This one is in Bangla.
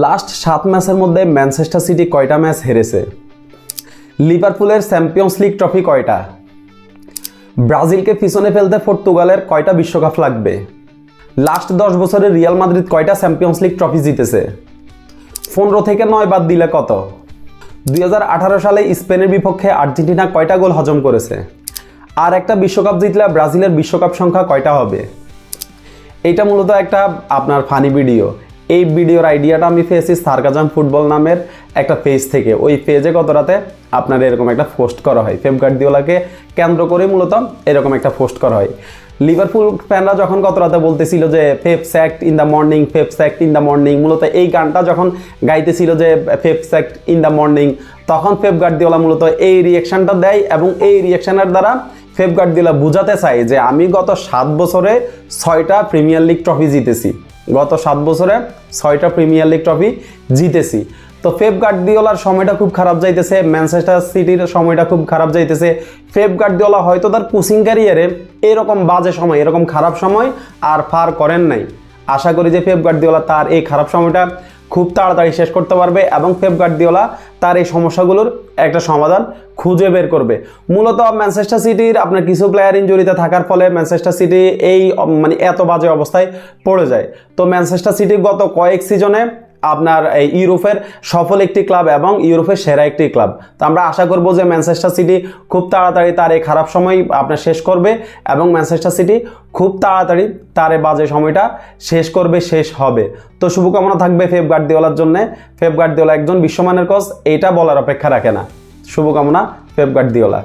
লাস্ট 7 ম্যাচের মধ্যে ম্যানচেস্টার সিটি কয়টা ম্যাচ হেরেছে? লিভারপুলের চ্যাম্পিয়ন্স লিগ ট্রফি কয়টা? ব্রাজিলকে পিছনে ফেলতে পর্তুগালের কয়টা বিশ্বকাপ লাগবে? লাস্ট 10 বছরে রিয়াল মাদ্রিদ কয়টা চ্যাম্পিয়ন্স লিগ ট্রফি জিতেছে? 15 থেকে 9 বাদ দিলে কত? 2018 সালে স্পেনের বিপক্ষে আর্জেন্টিনা কয়টা গোল হজম করেছে? আর একটা বিশ্বকাপ জিতলে ব্রাজিলের বিশ্বকাপ সংখ্যা কয়টা হবে? এইটা মূলত একটা আপনার ফানি ভিডিও। এই ভিডিওর আইডিয়াটা আমি পেয়েছি সার্কাজাম ফুটবল নামের একটা পেজ থেকে। ওই পেজে গত রাতে আপনার এরকম একটা পোস্ট করা হয়, পেপ গার্দিওলাকে কেন্দ্র করে মূলত এরকম একটা পোস্ট করা হয়। লিভারপুল ফ্যানরা যখন গত রাতে বলতেছিল যে Pep sacked in the morning, Pep sacked in the morning, মূলত এই গানটা যখন গাইতেছিল যে Pep sacked in the morning, তখন পেপ গার্দিওলা মূলত এই রিয়াকশানটা দেয় এবং এই রিয়াকশানের দ্বারা পেপ গার্দিওলা বুঝাতে চায় যে আমি গত 7 বছরে 6টা প্রিমিয়ার লিগ ট্রফি জিতেছি, গত 7 বছরে 6টা প্রিমিয়ার লিগ ট্রফি জিতেছি। তো পেপ গার্দিওলার সময়টা খুব খারাপ যাইতেছে, ম্যানচেস্টার সিটির সময়টা খুব খারাপ যাইতেছে। পেপ গার্দিওলা হয়তো তার কোচিং ক্যারিয়ারে এরকম বাজে সময়, এরকম খারাপ সময় আর পার করেন নাই। আশা করি যে পেপ গার্দিওলা তার এই খারাপ সময়টা খুব তাড়াতাড়ি শেষ করতে পারবে এবং পেপ গার্দিওলা তার এই সমস্যাগুলোর একটা সমাধান খুঁজে বের করবে। মূলত ম্যানচেস্টার সিটির আপনার কিছু প্লেয়ার ইনজুরিতে থাকার ফলে ম্যানচেস্টার সিটি এই মানে এত বাজে অবস্থায় পড়ে যায়। তো ম্যানচেস্টার সিটি গত কয়েক সিজনে আপনার এই ইউরোপের সফল একটি ক্লাব এবং ইউরোপের সেরা একটি ক্লাব। তো আমরা আশা করব যে ম্যানচেস্টার সিটি খুব তাড়াতাড়ি তার এই খারাপ সময় আপনার শেষ করবে এবং ম্যানচেস্টার সিটি খুব তাড়াতাড়ি তার এই বাজে সময়টা শেষ করবে, শেষ হবে। তো শুভকামনা থাকবে পেপ গার্দিওলার জন্য। পেপ গার্দিওলা একজন বিশ্বমানের কোচ, এইটা বলার অপেক্ষা রাখে না। শুভকামনা পেপ গার্দিওলা।